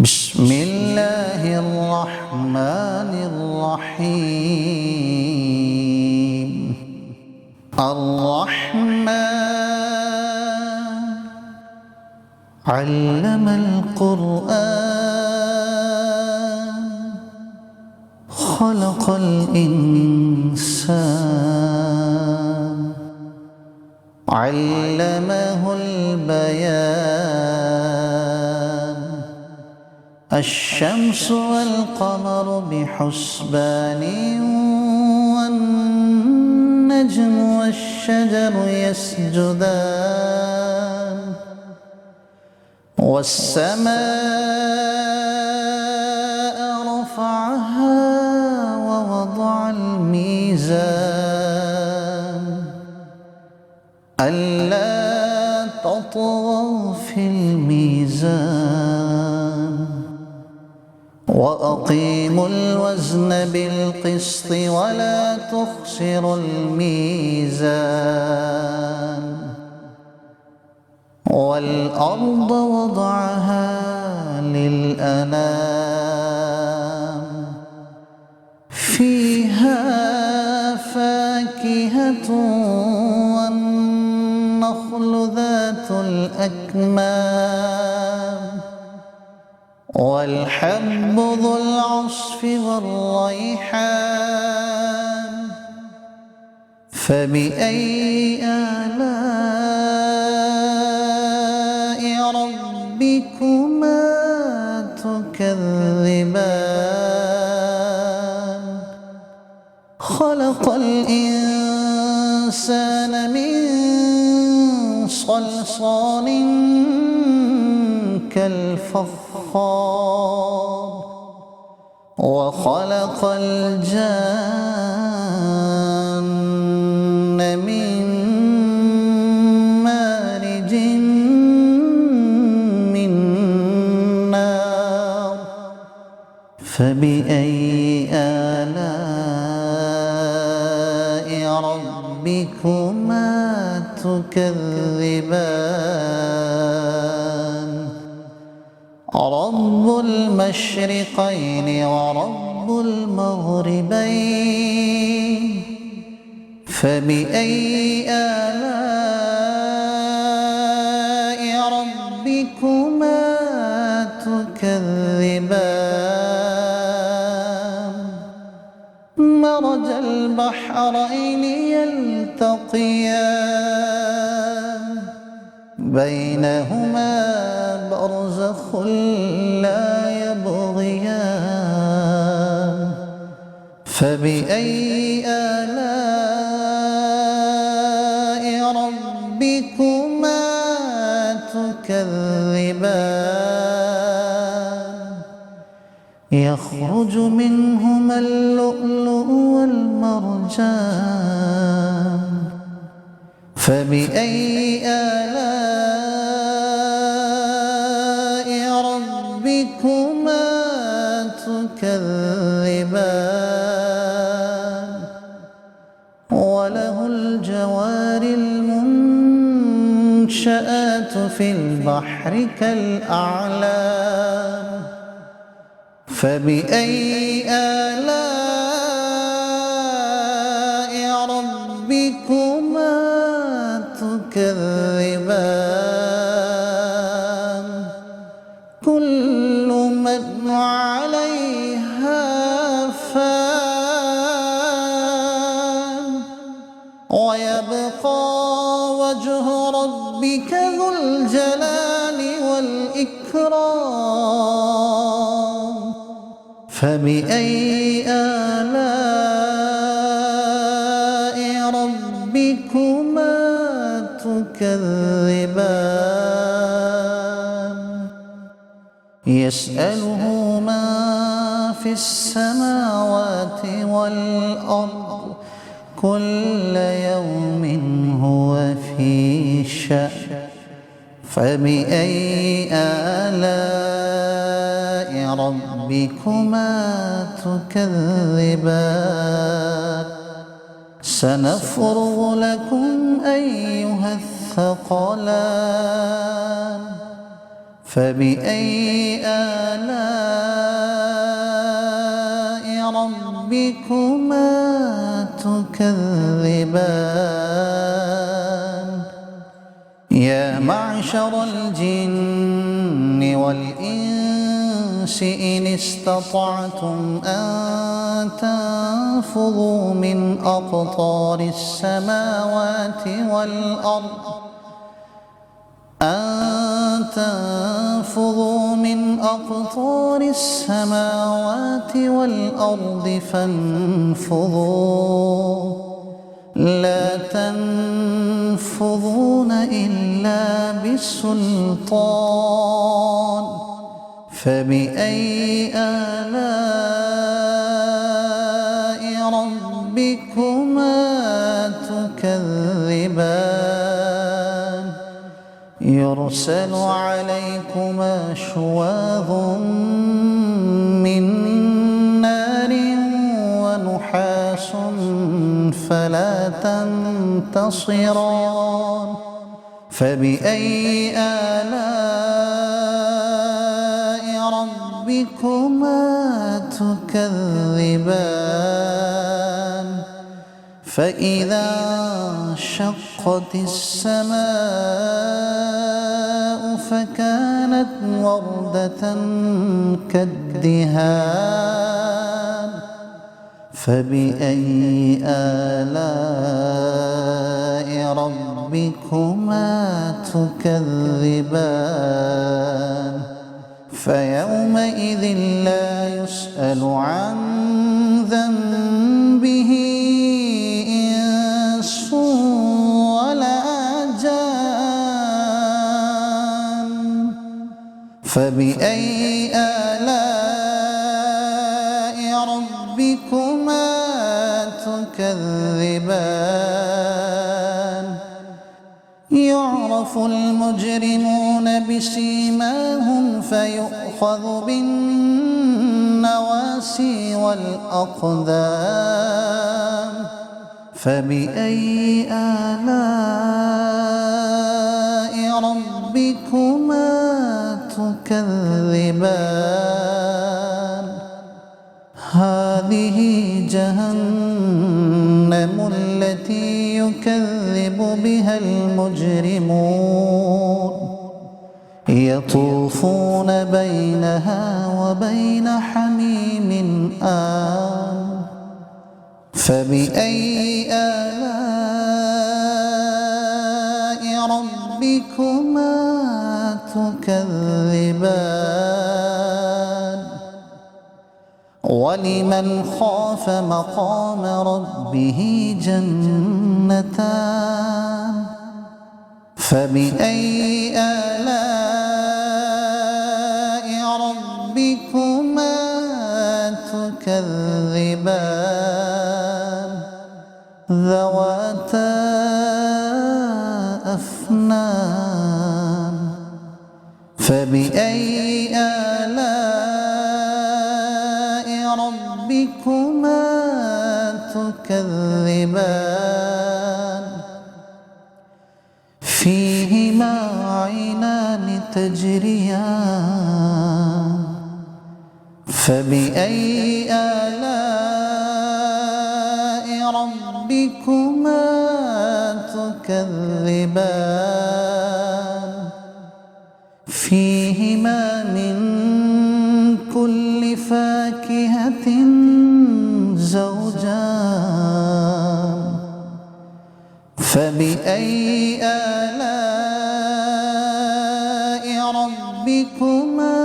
بسم الله الرحمن الرحيم. الرحمن علم القرآن خلق الإنسان علمه البيان. الشمس والقمر بحسبان والنجم والشجر يسجدان والسماء رفعها ووضع الميزان ألا تطغوا في الميزان وأقيموا الوزن بالقسط ولا تخسروا الميزان. والأرض وضعها للأنام فيها فاكهة والنخل ذات الأكمام والحب ذو العصف والريحان. فبأي آلاء ربكما تكذبان؟ خلق الإنسان من صلصال كالفخار وخلق الجان من مارج من نار. فبأي آلاء ربكما تكذبان؟ رب المشرقين ورب المغربين. فبأي آلاء ربكما تكذبان؟ مرج البحرين يلتقيان بينهما برزخ لا يبغيان. فبأي آلاء ربكما تكذبان؟ يخرج منهما اللؤلؤ والمرجان. فبأي آلاء ربكما تكذبان؟ وله الجوار المنشآت في البحر كالأعلام. فبأي آلاء ربكما تكذبان؟ كل من عليها فان ويبقى وجه ربك ذو الجلال والإكرام. فبأي آلاء ربكما تكذبان؟ يسأله ما في السماوات والأرض كل يوم هو في شأن. فبأي آلاء ربكما تكذبان؟ سنفرغ لكم أيها الثقلان. فبأي آلاء ربكما تكذبان يا معشر الجن والإنس إن استطعتم أن تنفذوا من أقطار السماوات والأرض فانفذوا لا تنفذون إلا بسلطان فبأي آلاء ربكما تكذبان يرسل عليكما شواظ من نار ونحاس فلا تنتصران فبأي آلاء ربكما تكذبان فإذا انشقت السماء فكانت وردة كالدهان فبأي آلاء ربكما تكذبان فيومئذ لا يسأل عن ذنبه إنس ولا جان فبأي آلاء ربكما تكذبان يعرف المجرمون بسيماهم فيؤخذ بالنواسي والأقدام فبأي آلاء ربكما تكذبان هذه جهنم التي يكذب بها المجرمون يطوفون بينها وبين حميم آن فبأي آلاء ربكما تكذبان ولمن خاف مقام ربه جنتان فبأي آلاء ربكما تكذبان ذواتا أفنان فبأي آلاء ربكما تكذبان فيهما عينان تجريان فبأي آلاء ربكما تكذبان فيهما من كل فاكهة زوجان فبأي آلاء ربكما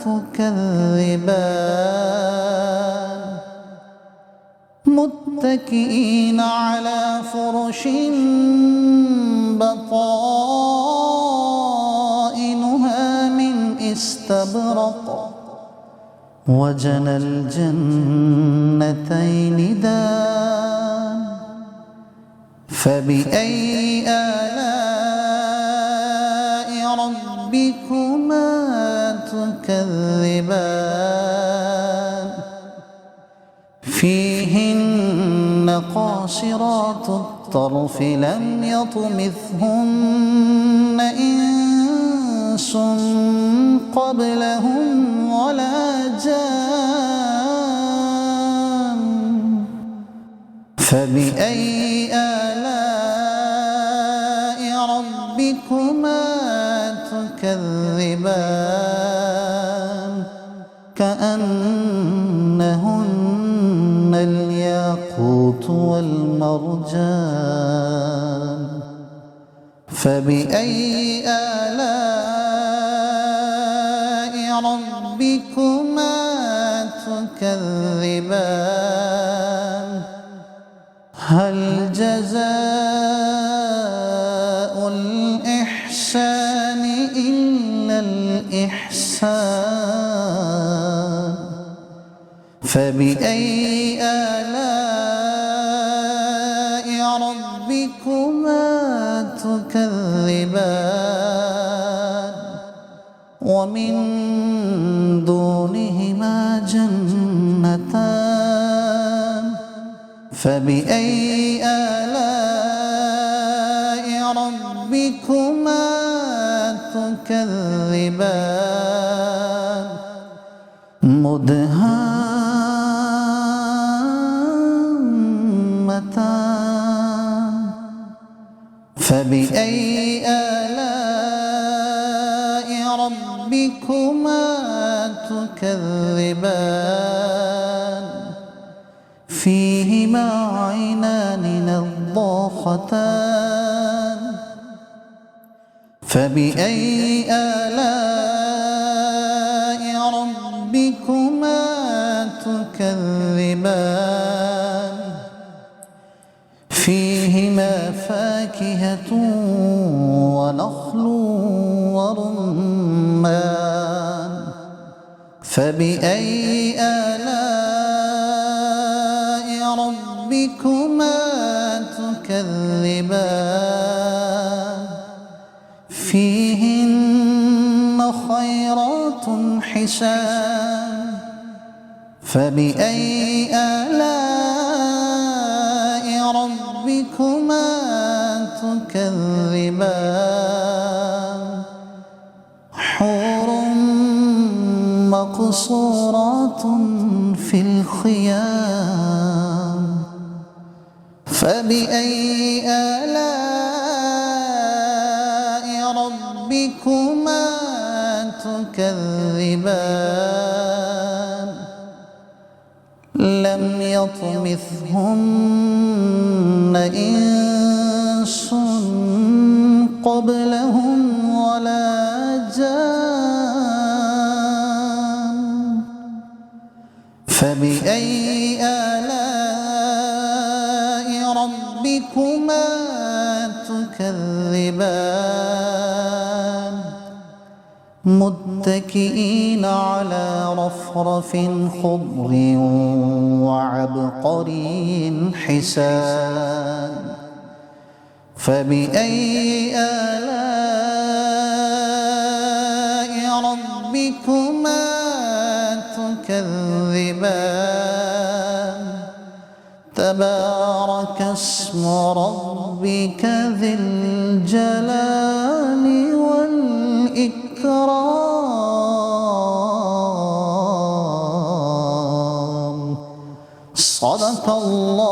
تكذبان متكئين على فرش بطائنها من استبرق وجنى الجنتين دان فبأي آلاء ربكما تكذبان فيهن قاصرات الطرف لم يطمثهن إنس قبلهم ولا جان فبأي آلاء ربكما تكذبان كأنهن الياقوت والمرجان فبأي آلاء ربكما تكذبان هل جزاء الإحسان إلا الإحسان فبأي آلاء ربكما تكذبان ومن دونهما جنتان فبأي آلاء ربكما تكذبان مدهامتان فبأي آلاء ربكما تكذبان فيهما عينان نضاختان فبأي آلاء ربكما تكذبان فيهما فاكهة ونخل ورمان فبأي آلاء ربكما تكذبان فيهن خيرات حسان فبأي آلاء ربكما تكذبان حور مقصورات في الخيام فبأي آلاء ربكما تكذبان لم يطمثهن إنس قبلهم ولا جان فبأي آلاء ربكما تكذبان متكئين على رفرف خضر وعبقري حسان فبأي آلاء ربكما تكذبان تبارك اسم ربك ذي الجلال والإكرام صدق الله